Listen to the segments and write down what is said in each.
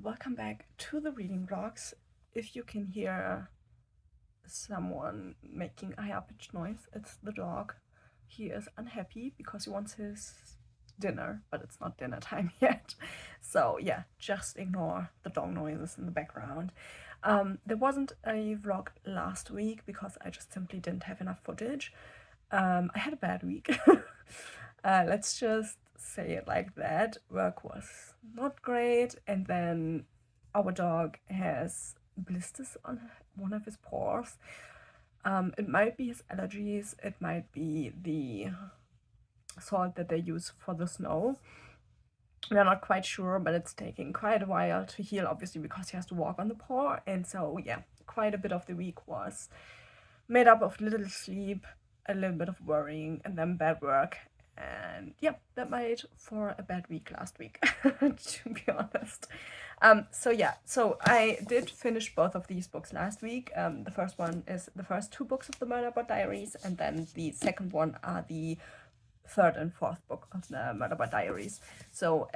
welcome back to the reading vlogs. If you can hear someone making a high-pitched noise, it's the dog. He is unhappy because he wants his dinner, but it's not dinner time yet. So yeah, just ignore the dog noises in the background. There wasn't a vlog last week because I just simply didn't have enough footage. I had a bad week. Let's just say it like that. Work was not great, and then our dog has blisters on one of his paws. It might be his allergies, it might be the salt that they use for the snow. We're not quite sure, but it's taking quite a while to heal, obviously, because he has to walk on the paw. And so, yeah, quite a bit of the week was made up of little sleep, a little bit of worrying, and then bad work. And yeah, that made for a bad week last week, to be honest. So I did finish both of these books last week. The first one is the first two books of the Murderbot Diaries, and then the second one are the third and fourth book of the Murderbot Diaries. So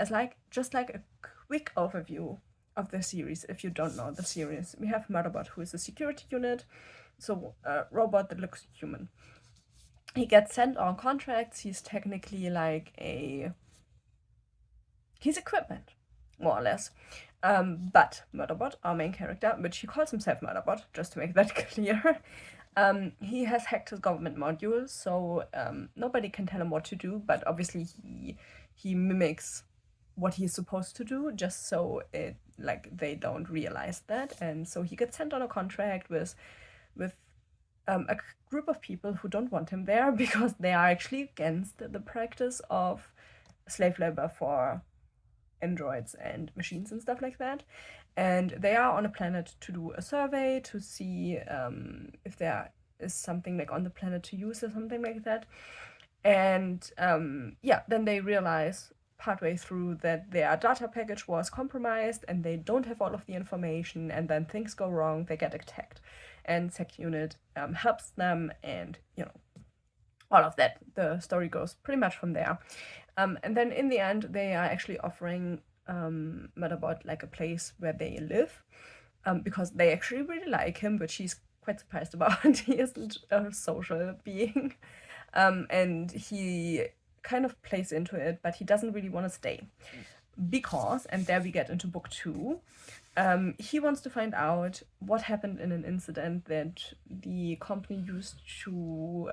just like a quick overview of the series, if you don't know the series, we have Murderbot, who is a security unit, so a robot that looks human. He gets sent on contracts. He's technically like he's equipment, more or less. But Murderbot, our main character, which he calls himself Murderbot, just to make that clear, he has hacked his government module, so nobody can tell him what to do, but obviously he mimics what he's supposed to do, just so they don't realize that. And so he gets sent on a contract with a group of people who don't want him there because they are actually against the practice of slave labor for androids and machines and stuff like that. And they are on a planet to do a survey to see if there is something like on the planet to use or something like that. And then they realize partway through that their data package was compromised and they don't have all of the information, and then things go wrong, they get attacked. And Sec Unit helps them, and all of that. The story goes pretty much from there. And then in the end, they are actually offering Murderbot like a place where they live, because they actually really like him, but she's quite surprised about. He isn't a social being, and he kind of plays into it, but he doesn't really want to stay because, and there we get into book 2. He wants to find out what happened in an incident that the company used to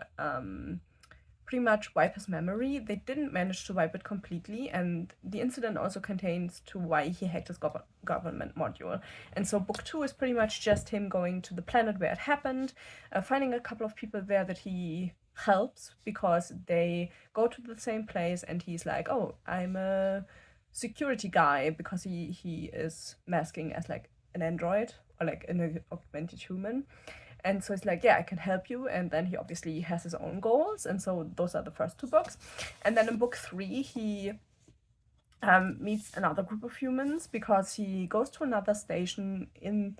pretty much wipe his memory. They didn't manage to wipe it completely, and the incident also contains to why he hacked his government module. And so book 2 is pretty much just him going to the planet where it happened, finding a couple of people there that he helps because they go to the same place, and he's like, oh, I'm a security guy, because he is masking as like an android or like an augmented human. And so it's like, yeah, I can help you. And then he obviously has his own goals. And so those are the first 2 books. And then in book 3, he meets another group of humans because he goes to another station in...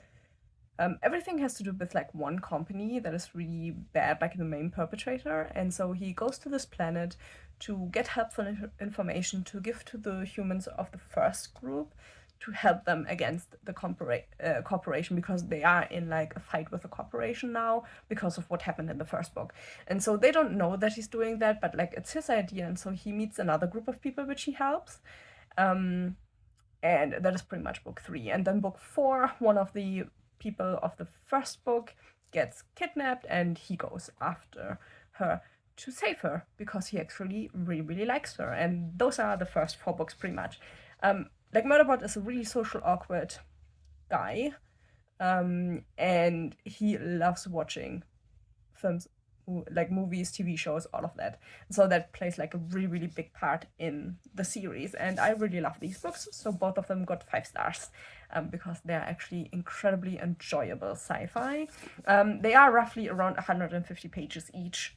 everything has to do with like one company that is really bad, like the main perpetrator. And so he goes to this planet to get helpful information to give to the humans of the first group to help them against the corporation, because they are in like a fight with the corporation now because of what happened in the first book. And so they don't know that he's doing that, but like it's his idea. And so he meets another group of people which he helps. And that is pretty much book 3. And then book 4, one of the people of the first book gets kidnapped, and he goes after her to save her because he actually really, really likes her. And those are the first 4 books pretty much. Like Murderbot is a really social, awkward guy, and he loves watching films, like movies, TV shows, all of that. So that plays like a really, really big part in the series, and I really love these books. So both of them got 5 stars because they're actually incredibly enjoyable sci-fi. They are roughly around 150 pages each.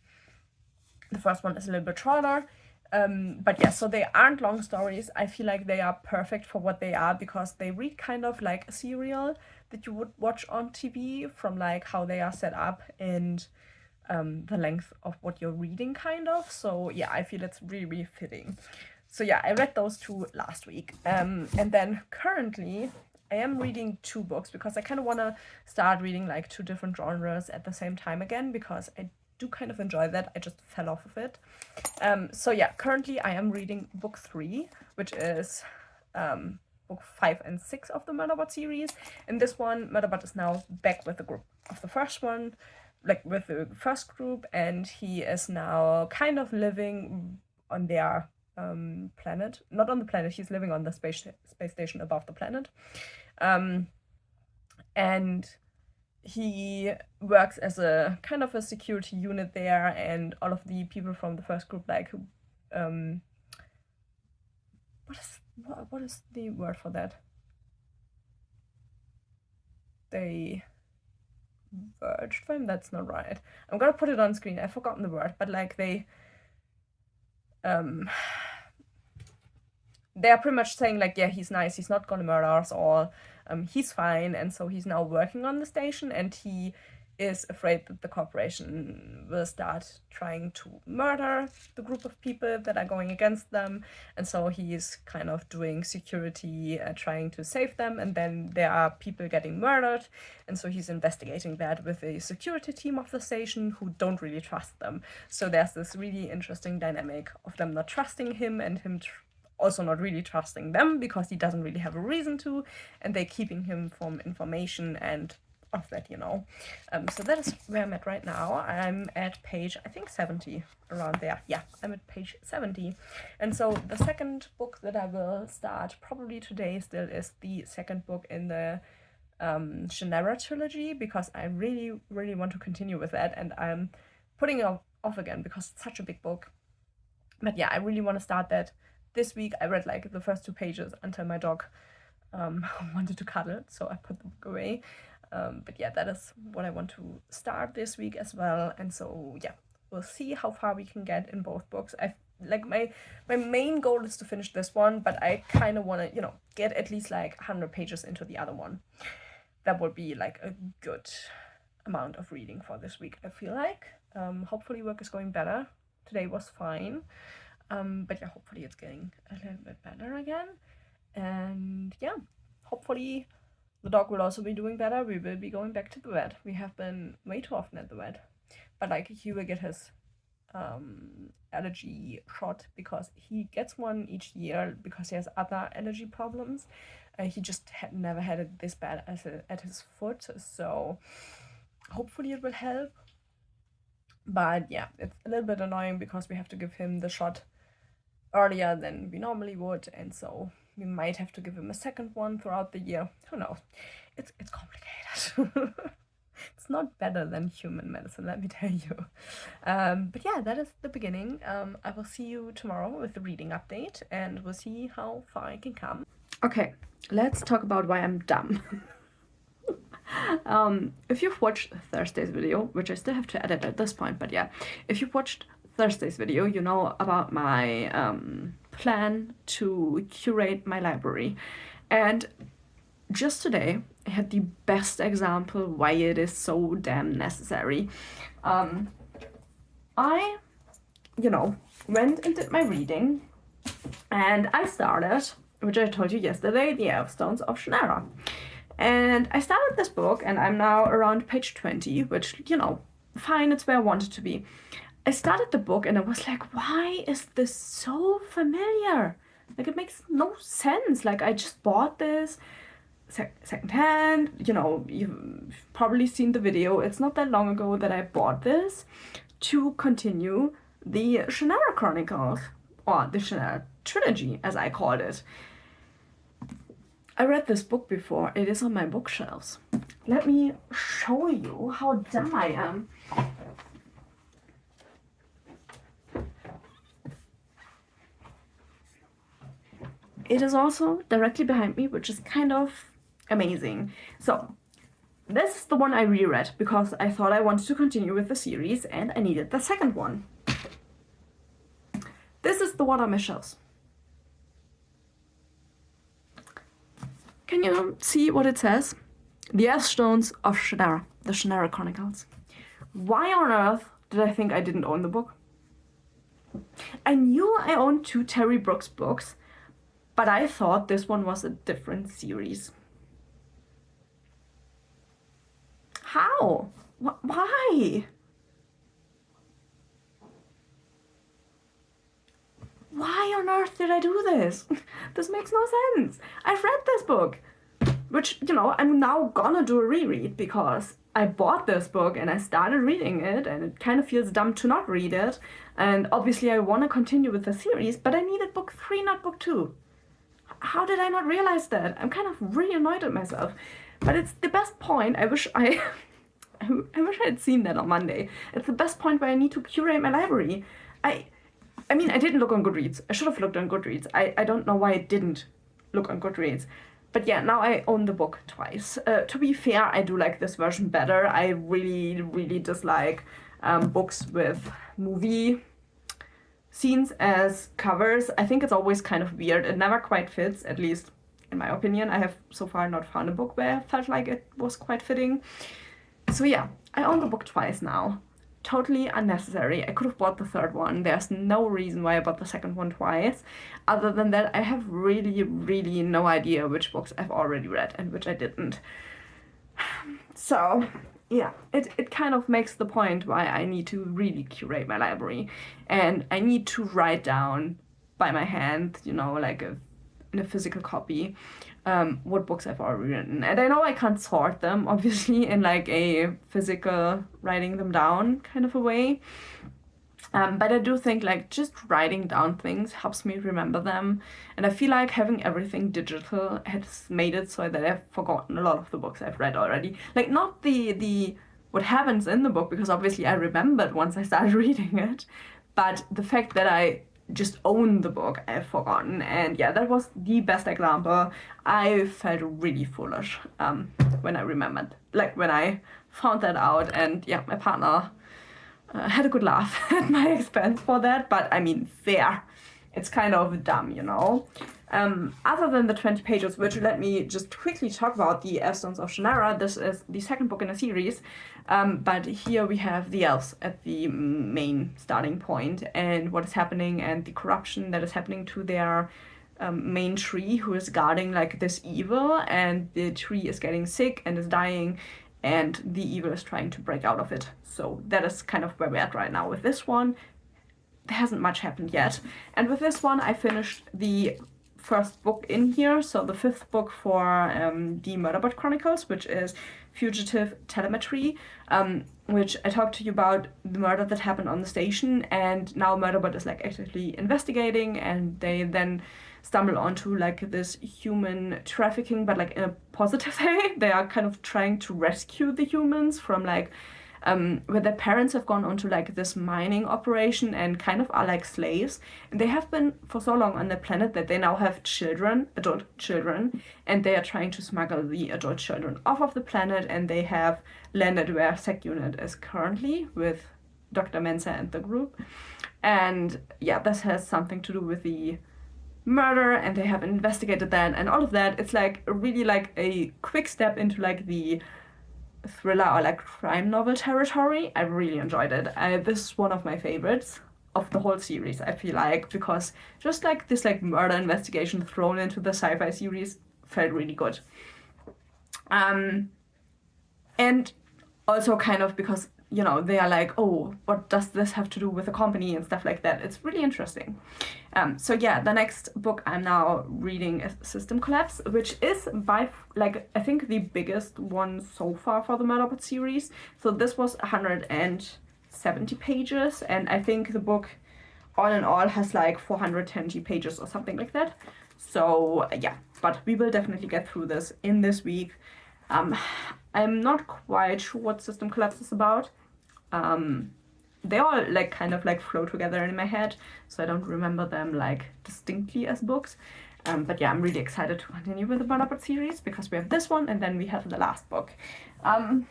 The first one is a little bit shorter. But yeah, so they aren't long stories. I feel like they are perfect for what they are because they read kind of like a serial that you would watch on TV, from like how they are set up and the length of what you're reading, kind of. So yeah, I feel it's really, really fitting. So yeah, I read those 2 last week. And then currently I am reading 2 books because I kind of want to start reading like 2 different genres at the same time again, because I do kind of enjoy that. I just fell off of it. So yeah, currently I am reading book 3, which is book 5 and 6 of the Murderbot series. In this one, Murderbot is now back with the group of the first one, like with the first group, and he is now kind of living on their planet. Not on the planet, he's living on the space station above the planet. And he works as a kind of a security unit there, and all of the people from the first group, like, what is the word for that? They verged for him? That's not right. I'm gonna put it on screen. I've forgotten the word, but like they are pretty much saying like, yeah, he's nice, he's not gonna murder us all, he's fine. And so he's now working on the station, and he is afraid that the corporation will start trying to murder the group of people that are going against them. And so he's kind of doing security, trying to save them, and then there are people getting murdered, and so he's investigating that with a security team of the station who don't really trust them. So there's this really interesting dynamic of them not trusting him, and him also not really trusting them because he doesn't really have a reason to, and they're keeping him from information and of that, you know. So that is where I'm at right now. I'm at page, I think 70, around there. Yeah, I'm at page 70. And so the second book that I will start probably today still is the second book in the Shannara trilogy, because I really, really want to continue with that, and I'm putting it off again because it's such a big book. But yeah, I really want to start that this week. I read like the first 2 pages until my dog wanted to cuddle, so I put the book away. But yeah, that is what I want to start this week as well. And so yeah, we'll see how far we can get in both books. I like my main goal is to finish this one, but I kind of want to, you know, get at least like 100 pages into the other one. That would be like a good amount of reading for this week, I feel like. Hopefully work is going better. Today was fine. But yeah, hopefully it's getting a little bit better again. And yeah, hopefully the dog will also be doing better. We will be going back to the vet. We have been way too often at the vet. But like, he will get his allergy shot, because he gets one each year because he has other allergy problems. He just never had it this bad as at his foot. So hopefully it will help. But yeah, it's a little bit annoying because we have to give him the shot earlier than we normally would, and so we might have to give him a second one throughout the year. Who knows? It's complicated. It's not better than human medicine, let me tell you. But yeah, that is the beginning. I will see you tomorrow with the reading update, and we'll see how far I can come. Okay, let's talk about why I'm dumb. If you've watched Thursday's video, which I still have to edit at this point, but yeah, if you've watched Thursday's video, you know about my plan to curate my library. And just today, I had the best example why it is so damn necessary. I, you know, went and did my reading, and I started, which I told you yesterday, the Elfstones of Shannara. And I started this book, and I'm now around page 20, which, you know, fine, it's where I wanted to be. I started the book and I was like, why is this so familiar? Like, it makes no sense. Like, I just bought this secondhand, you know, you've probably seen the video. It's not that long ago that I bought this to continue the Shannara Chronicles, or the Shannara Trilogy, as I called it. I read this book before. It is on my bookshelves. Let me show you how dumb I am. It is also directly behind me, which is kind of amazing. So, this is the one I reread because I thought I wanted to continue with the series and I needed the second one. This is the one on my shelves. Can you see what it says? The Elfstones of Shannara, the Shannara Chronicles. Why on earth did I think I didn't own the book? I knew I owned 2 Terry Brooks books, but I thought this one was a different series. How? Why? Why on earth did I do this? This makes no sense. I've read this book, which, you know, I'm now gonna do a reread because I bought this book and I started reading it, and it kind of feels dumb to not read it. And obviously I want to continue with the series, but I needed book 3, not book 2. How did I not realize that? I'm kind of really annoyed at myself. But it's the best point. I wish I had seen that on Monday. It's the best point where I need to curate my library. I mean, I didn't look on Goodreads. I should have looked on Goodreads. I don't know why I didn't look on Goodreads. But yeah, now I own the book twice. To be fair, I do like this version better. I really, really dislike books with movie scenes as covers. I think it's always kind of weird. It never quite fits, at least in my opinion. I have so far not found a book where I felt like it was quite fitting. So yeah, I own the book twice now. Totally unnecessary. I could have bought the third one. There's no reason why I bought the second one twice. Other than that, I have really, really no idea which books I've already read and which I didn't. So yeah, it kind of makes the point why I need to really curate my library. And I need to write down by my hand, you know, like in a physical copy, what books I've already written. And I know I can't sort them, obviously, in like a physical writing them down kind of a way. But I do think like just writing down things helps me remember them. And I feel like having everything digital has made it so that I've forgotten a lot of the books I've read already. Like not the what happens in the book, because obviously I remembered once I started reading it, but the fact that I just own the book, I've forgotten. And yeah, that was the best example. I felt really foolish when I remembered, like when I found that out. And yeah, my partner had a good laugh at my expense for that, but I mean, fair. It's kind of dumb, you know. Other than the 20 pages, which let me just quickly talk about the Elfstones of Shannara. This is the second book in a series, but here we have the elves at the main starting point and what is happening and the corruption that is happening to their main tree, who is guarding like this evil, and the tree is getting sick and is dying, and the evil is trying to break out of it. So that is kind of where we're at right now with this one. There hasn't much happened yet. And with this one, I finished the first book in here, so the 5th book for the Murderbot Chronicles, which is Fugitive Telemetry, which I talked to you about the murder that happened on the station, and now Murderbot is like actively investigating, and they then stumble onto like this human trafficking, but like in a positive way. They are kind of trying to rescue the humans from like where their parents have gone onto like this mining operation and kind of are like slaves. And they have been for so long on the planet that they now have children, adult children, and they are trying to smuggle the adult children off of the planet, and they have landed where Sec Unit is currently with Dr. Mensa and the group. And yeah, this has something to do with the murder, and they have investigated that and all of that. It's like really like a quick step into like the thriller or like crime novel territory. I really enjoyed it. This is one of my favorites of the whole series, I feel like, because just like this like murder investigation thrown into the sci-fi series felt really good. And also kind of because, you know, they are like, oh, what does this have to do with the company and stuff like that. It's really interesting. So yeah, the next book I'm now reading is System Collapse, which is by like I think the biggest one so far for the Murderbot series. So this was 170 pages, and I think the book all in all has like 420 pages or something like that. So yeah, but we will definitely get through this in this week. I'm not quite sure what System Collapse is about. They all like kind of like flow together in my head, so I don't remember them like distinctly as books. But yeah, I'm really excited to continue with the Murderbot series because we have this one and then we have the last book. But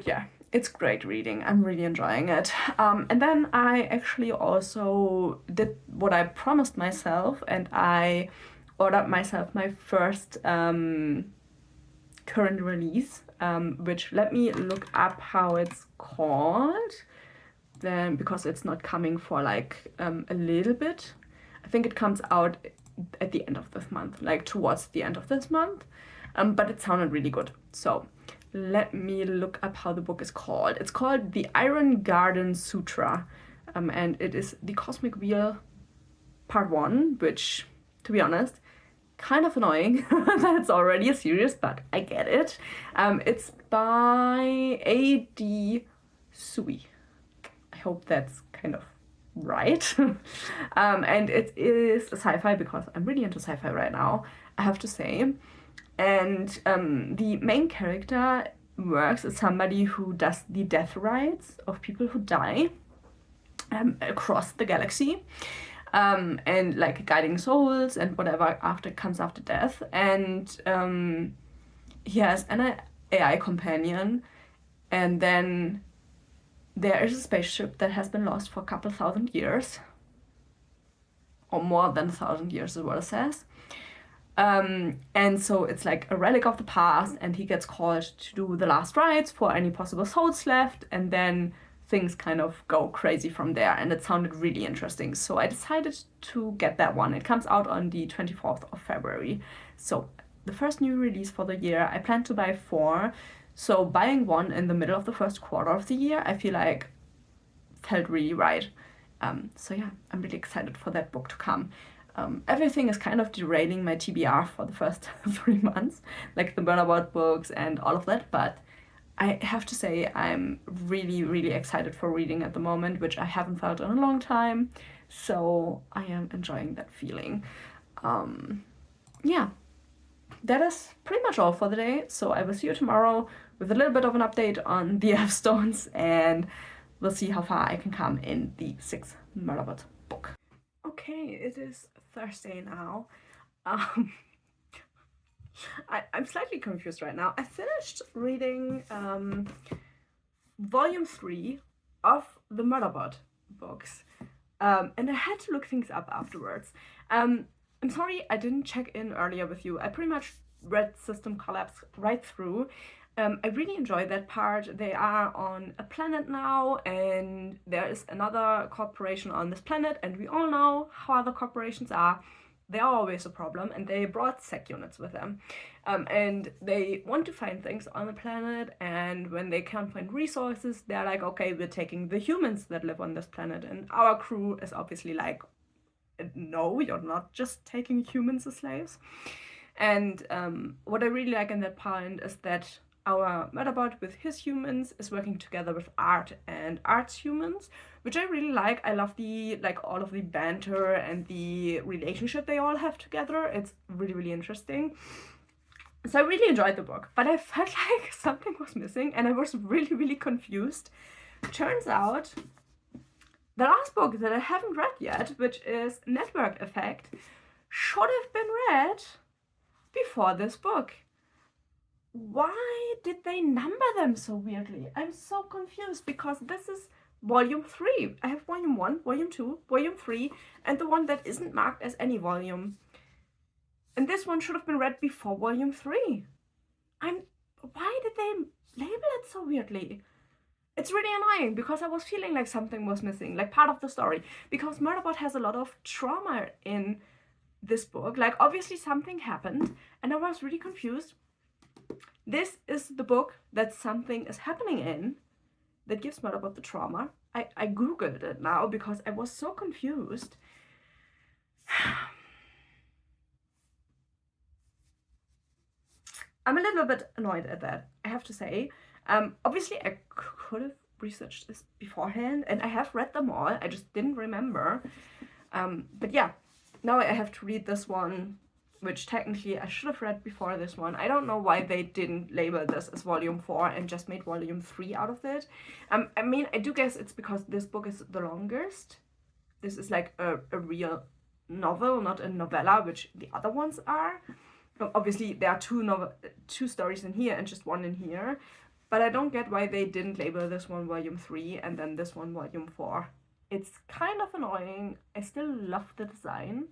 yeah, it's great reading. I'm really enjoying it. And then I actually also did what I promised myself, and I ordered myself my first current release, which let me look up how it's called, then because it's not coming for like a little bit. I think it comes out at the end of this month, like towards the end of this month, but it sounded really good. So let me look up how the book is called. It's called The Iron Garden Sutra, and it is The Cosmic Wheel Part 1, which, to be honest, kind of annoying that it's already a series, but I get it. It's by A.D. Sui. I hope that's kind of right. And it is a sci-fi because I'm really into sci-fi right now, I have to say. And the main character works as somebody who does the death rites of people who die across the galaxy. And like guiding souls and whatever comes after death. And he has an AI companion, and then there is a spaceship that has been lost for a couple thousand years, or more than 1,000 years is what it says. And so it's like a relic of the past, and he gets called to do the last rites for any possible souls left, and then things kind of go crazy from there, and it sounded really interesting. So I decided to get that one. It comes out on the 24th of February. So the first new release for the year. I plan to buy 4. So buying one in the middle of the first quarter of the year, I feel like felt really right. So yeah, I'm really excited for that book to come. Everything is kind of derailing my TBR for the first 3 months, like the Murderbot books and all of that, but I have to say I'm really, really excited for reading at the moment, which I haven't felt in a long time. So I am enjoying that feeling. Yeah, that is pretty much all for the day. So I will see you tomorrow with a little bit of an update on the F-Stones, and we'll see how far I can come in the 6th Murderbot book. Okay, it is Thursday now. I'm slightly confused right now. I finished reading volume 3 of the Murderbot books, and I had to look things up afterwards. I'm sorry I didn't check in earlier with you. I pretty much read System Collapse right through. I really enjoyed that part. They are on a planet now, and there is another corporation on this planet, and we all know how other corporations are. They are always a problem, and they brought sec units with them. And they want to find things on the planet, and when they can't find resources, they're like, okay, we're taking the humans that live on this planet. And our crew is obviously like, no, you're not just taking humans as slaves. And what I really like in that part is that our Murderbot with his humans is working together with Art and Art's humans, which I really like. I love the all of the banter and the relationship they all have together. It's really, really interesting. So I really enjoyed the book, but I felt like something was missing, and I was really, really confused. Turns out the last book that I haven't read yet, which is Network Effect, should have been read before this book. Why did they number them so weirdly? I'm so confused, because this is volume 3. I have volume 1, volume 2, volume 3, and the one that isn't marked as any volume. And this one should have been read before volume 3. Why did they label it so weirdly? It's really annoying, because I was feeling like something was missing, like part of the story. Because Murderbot has a lot of trauma in this book. Like, obviously something happened, and I was really confused. This is the book that something is happening in that gives Murderbot the trauma. I googled it now because I was so confused. I'm a little bit annoyed at that, I have to say. Obviously I could have researched this beforehand, and I have read them all, I just didn't remember. But yeah, now I have to read this one, which technically I should have read before this one. I don't know why they didn't label this as volume 4 and just made volume 3 out of it. I mean, I do guess it's because this book is the longest. This is like a real novel, not a novella, which the other ones are. Obviously, there are two stories in here and just one in here. But I don't get why they didn't label this one volume 3 and then this one volume 4. It's kind of annoying. I still love the design,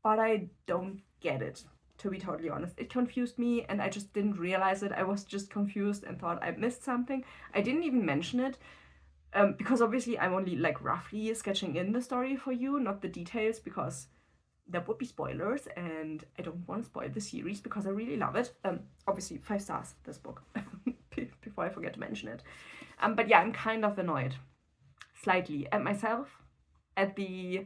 but I don't get it, to be totally honest. It confused me, and I just didn't realize it. I was just confused and thought I missed something. I didn't even mention it, because obviously I'm only like roughly sketching in the story for you, not the details, because there would be spoilers, and I don't want to spoil the series because I really love it. Obviously 5 stars, this book. before I forget to mention it. But yeah, I'm kind of annoyed, slightly, at myself, at the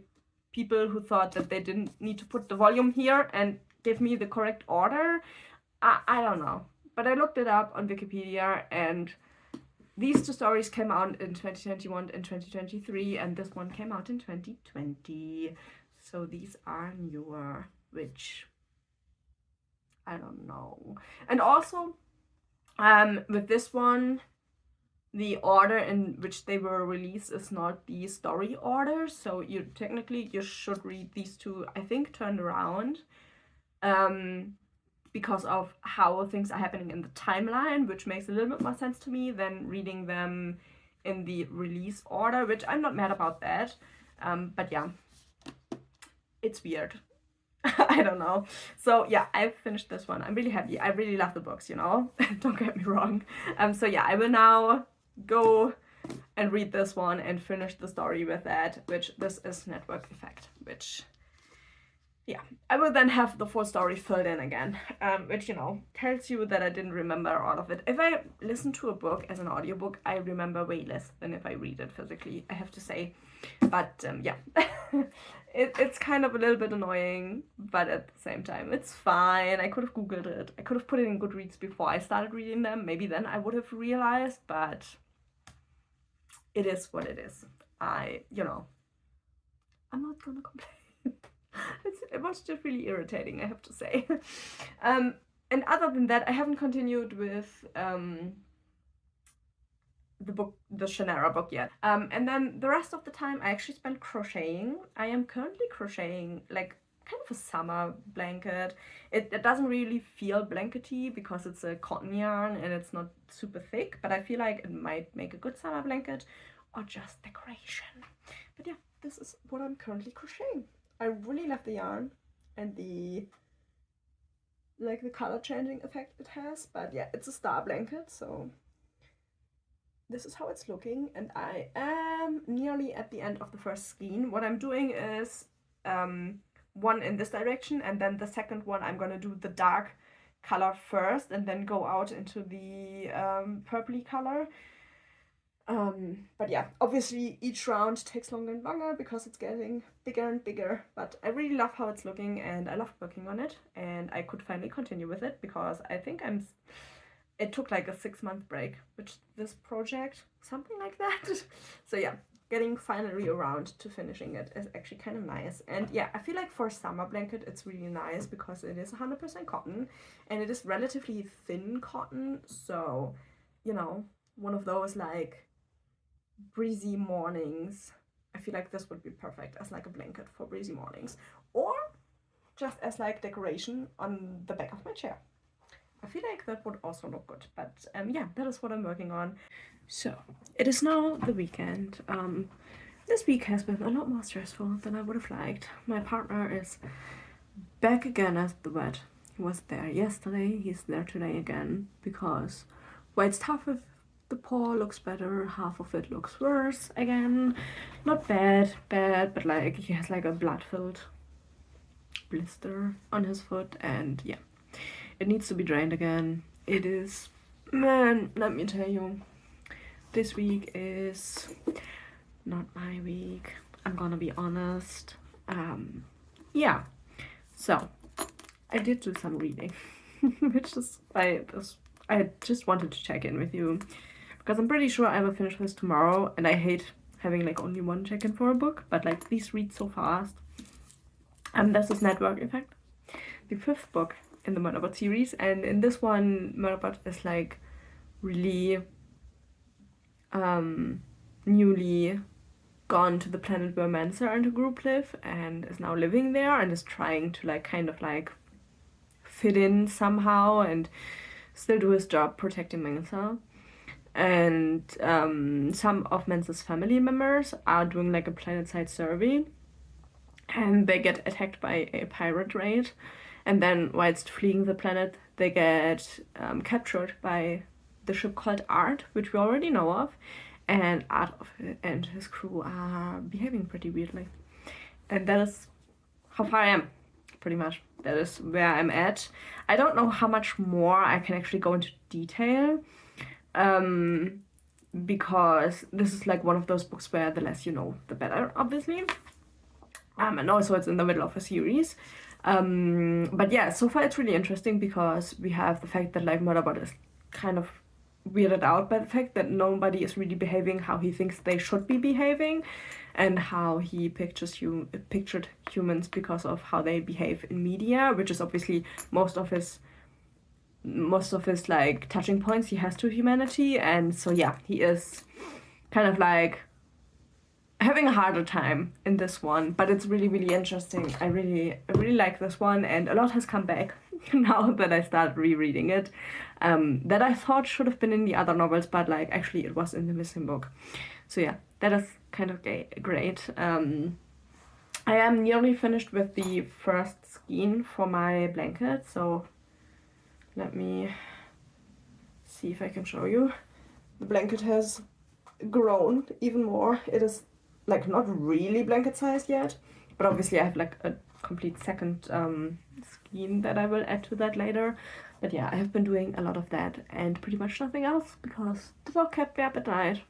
people who thought that they didn't need to put the volume here and give me the correct order. I don't know. But I looked it up on Wikipedia, and these two stories came out in 2021 and 2023, and this one came out in 2020. So these are newer, which I don't know. And also, with this one, the order in which they were released is not the story order, so you should read these two, I think, turned around, because of how things are happening in the timeline, which makes a little bit more sense to me than reading them in the release order, which I'm not mad about that. But yeah, it's weird. I don't know. So yeah, I finished this one. I'm really happy. I really love the books, you know. Don't get me wrong. So yeah, I will now go and read this one and finish the story with that, which this is Network Effect, which, yeah, I will then have the full story filled in again, which, you know, tells you that I didn't remember all of it. If I listen to a book as an audiobook, I remember way less than if I read it physically, I have to say. But yeah, it's kind of a little bit annoying, but at the same time, it's fine. I could have Googled it. I could have put it in Goodreads before I started reading them. Maybe then I would have realized, but it is what it is. You know, I'm not gonna complain. It was just really irritating, I have to say. And other than that, I haven't continued with the Shannara book yet. And then the rest of the time I actually spent crocheting. I am currently crocheting like kind of a summer blanket. It doesn't really feel blankety because it's a cotton yarn and it's not super thick, but I feel like it might make a good summer blanket or just decoration. But yeah, this is what I'm currently crocheting. I really love the yarn and the color changing effect it has, but yeah, it's a star blanket, so this is how it's looking, and I am nearly at the end of the first skein. What I'm doing is one in this direction, and then the second one I'm gonna do the dark color first and then go out into the purpley color. But yeah, obviously each round takes longer and longer because it's getting bigger and bigger, but I really love how it's looking and I love working on it, and I could finally continue with it because I think it took like a 6-month break, which this project, something like that. So yeah, getting finally around to finishing it is actually kind of nice. And yeah, I feel like for a summer blanket it's really nice because it is 100% cotton and it is relatively thin cotton, so, you know, one of those like breezy mornings. I feel like this would be perfect as like a blanket for breezy mornings, or just as like decoration on the back of my chair. I feel like that would also look good, but yeah, that is what I'm working on. So it is now the weekend. This week has been a lot more stressful than I would have liked. My partner is back again as the vet. He was there yesterday, he's there today again, because while it's tough if the paw looks better, half of it looks worse again. Not bad, but like he has like a blood-filled blister on his foot, and yeah, it needs to be drained again. It is, man, let me tell you, this week is not my week. I'm gonna be honest. Yeah, so I did do some reading, which is I just wanted to check in with you because I'm pretty sure I will finish this tomorrow, and I hate having like only one check-in for a book, but like these read so fast. This is Network Effect, the 5th book in the Murderbot series, and in this one Murderbot is like really newly gone to the planet where Mancer and her group live and is now living there and is trying to like kind of like fit in somehow and still do his job protecting Mancer. And some of Mancer's family members are doing like a planet-side survey, and they get attacked by a pirate raid, and then whilst fleeing the planet they get captured by the ship called Art, which we already know of, and Art and his crew are behaving pretty weirdly, and that is how far I am, pretty much. That is where I'm at. I don't know how much more I can actually go into detail, because this is like one of those books where the less you know, the better, obviously. And also it's in the middle of a series. But yeah, so far it's really interesting because we have the fact that like Murderbot is kind of weirded out by the fact that nobody is really behaving how he thinks they should be behaving, and how he pictured humans because of how they behave in media, which is obviously most of his like touching points he has to humanity. And so yeah, he is kind of like having a harder time in this one, but it's really, really interesting. I really like this one, and a lot has come back now that I started rereading it, that I thought should have been in the other novels, but like actually it was in the missing book. So yeah, that is kind of great. I am nearly finished with the first skein for my blanket, so let me see if I can show you. The blanket has grown even more. It is like not really blanket size yet, but obviously I have like a complete second skein that I will add to that later. But yeah, I have been doing a lot of that and pretty much nothing else because the dog kept me up at night.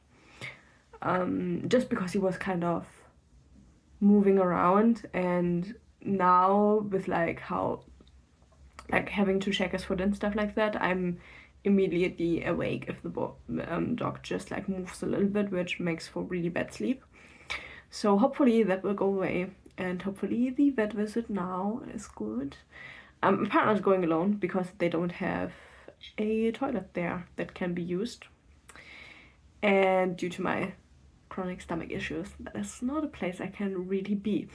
Just because he was kind of moving around, and now with like how like having to check his foot and stuff like that, I'm immediately awake if the dog just like moves a little bit, which makes for really bad sleep. So hopefully that will go away, and hopefully the vet visit now is good. My partner's going alone because they don't have a toilet there that can be used, and due to my chronic stomach issues, that is not a place I can really be.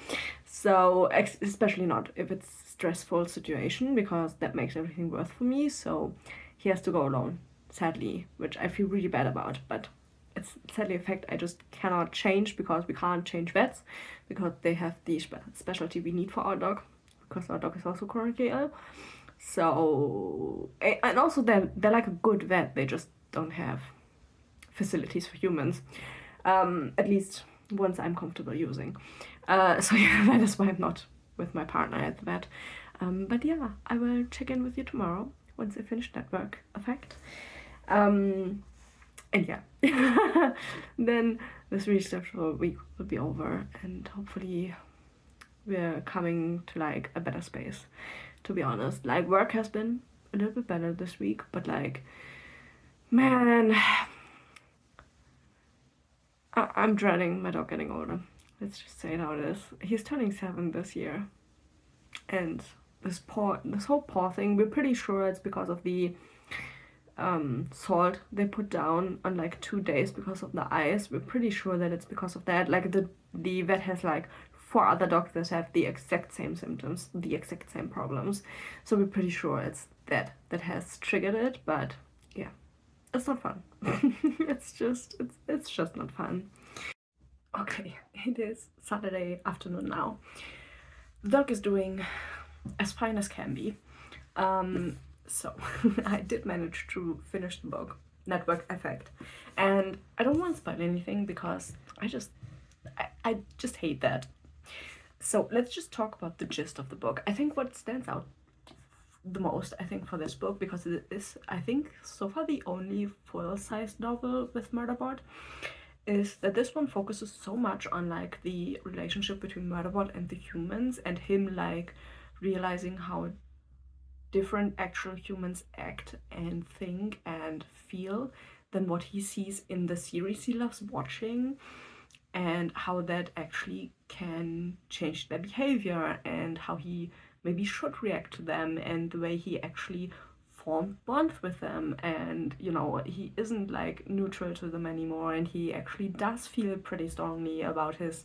So especially not if it's a stressful situation, because that makes everything worse for me. So he has to go alone, sadly, which I feel really bad about, but it's sadly a fact I just cannot change, because we can't change vets because they have the specialty we need for our dog, because our dog is also chronically ill. So, and also they're like a good vet, they just don't have facilities for humans, at least ones I'm comfortable using. So yeah, that is why I'm not with my partner at the vet. But yeah, I will check in with you tomorrow once I finish Network Effect. And yeah, then this really stressful week will be over, and hopefully we're coming to like a better space, to be honest. Like, work has been a little bit better this week, but like, man, I'm dreading my dog getting older. Let's just say it how it is. He's turning 7 this year, and this whole paw thing, we're pretty sure it's because of the salt they put down on like 2 days because of the ice. We're pretty sure that it's because of that. Like, the vet has like 4 other dogs that have the exact same symptoms, the exact same problems. So we're pretty sure it's that has triggered it. But yeah, it's not fun. it's just not fun. Okay, it is Saturday afternoon now. The dog is doing as fine as can be. So I did manage to finish the book, Network Effect, and I don't want to spoil anything because I just hate that. So let's just talk about the gist of the book. I think what stands out the most, I think, for this book, because it is, I think, so far the only full-sized novel with Murderbot, is that this one focuses so much on like the relationship between Murderbot and the humans, and him like realizing how different actual humans act and think and feel than what he sees in the series he loves watching, and how that actually can change their behavior, and how he maybe should react to them, and the way he actually formed bonds with them. And you know, he isn't like neutral to them anymore, and he actually does feel pretty strongly about his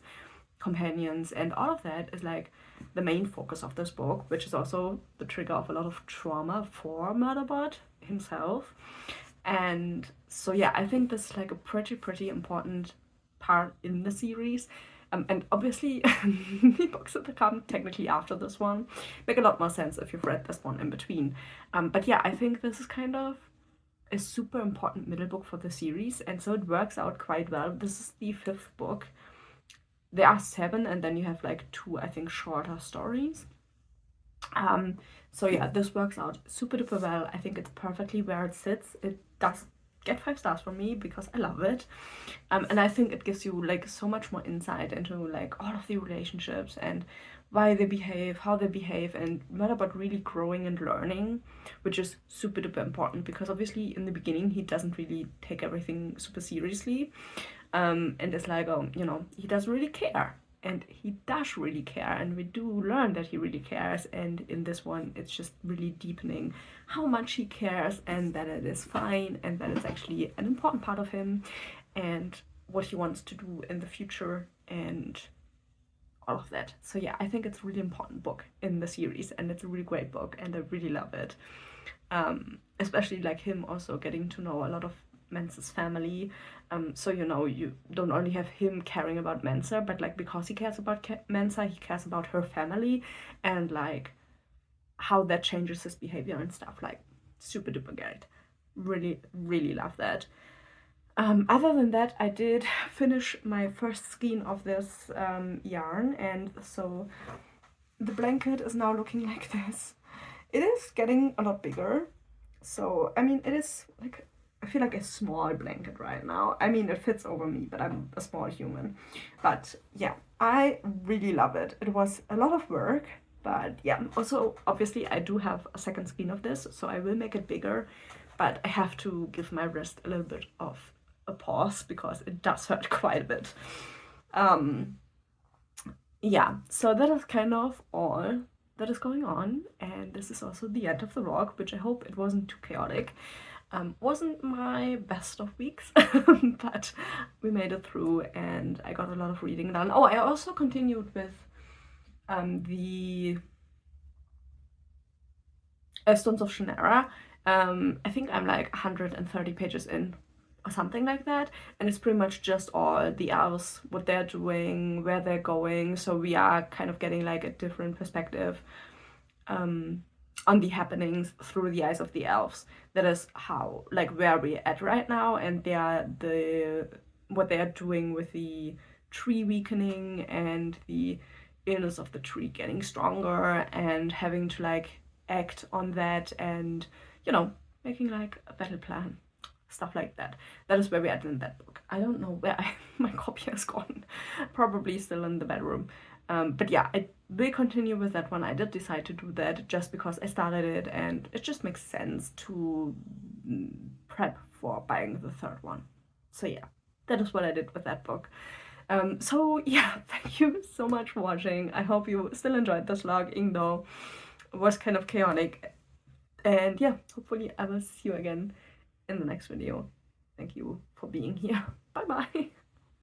companions, and all of that is like the main focus of this book, which is also the trigger of a lot of trauma for Murderbot himself. And so yeah, I think this is like a pretty important part in the series. And obviously the books that come technically after this one make a lot more sense if you've read this one in between. But yeah, I think this is kind of a super important middle book for the series, and so it works out quite well. This is the 5th book. There are 7, and then you have like 2, I think, shorter stories. So yeah, this works out super duper well. I think it's perfectly where it sits. It does get 5 stars from me because I love it. And I think it gives you like so much more insight into like all of the relationships and why they behave, how they behave, and what about really growing and learning, which is super duper important because obviously in the beginning he doesn't really take everything super seriously, and it's like, oh, you know, he doesn't really care. And he does really care, and we do learn that he really cares. And in this one, it's just really deepening how much he cares, and that it is fine, and that it's actually an important part of him, and what he wants to do in the future, and all of that. So yeah, I think it's a really important book in the series, and it's a really great book, and I really love it. Especially like him also getting to know a lot of Mensa's family. So you know, you don't only have him caring about Mensa, but like because he cares about Mensa, he cares about her family, and like how that changes his behavior and stuff. Like super duper great. Really, really love that. Other than that, I did finish my first skein of this yarn, and so the blanket is now looking like this. It is getting a lot bigger, so I mean, it is like, I feel like a small blanket right now. I mean, it fits over me, but I'm a small human. But yeah, I really love it. It was a lot of work, but yeah. Also, obviously, I do have a second skein of this, so I will make it bigger, but I have to give my wrist a little bit of a pause because it does hurt quite a bit. Yeah, so that is kind of all that is going on, and this is also the end of the vlog, which I hope it wasn't too chaotic. Wasn't my best of weeks, but we made it through, and I got a lot of reading done. Oh, I also continued with the Stones of Shannara. I think I'm like 130 pages in or something like that, and it's pretty much just all the elves, what they're doing, where they're going, so we are kind of getting like a different perspective on the happenings through the eyes of the elves. That is how, like, where we're at right now, and they are what they are doing with the tree weakening and the illness of the tree getting stronger, and having to like act on that, and you know, making like a battle plan, stuff like that. That is where we're at in that book. I don't know where my copy has gone. Probably still in the bedroom. But yeah, I will continue with that one. I did decide to do that just because I started it, and it just makes sense to prep for buying the third one. So yeah, that is what I did with that book. So yeah, thank you so much for watching. I hope you still enjoyed this vlog, even though it was kind of chaotic. And yeah, hopefully I will see you again in the next video. Thank you for being here. Bye bye.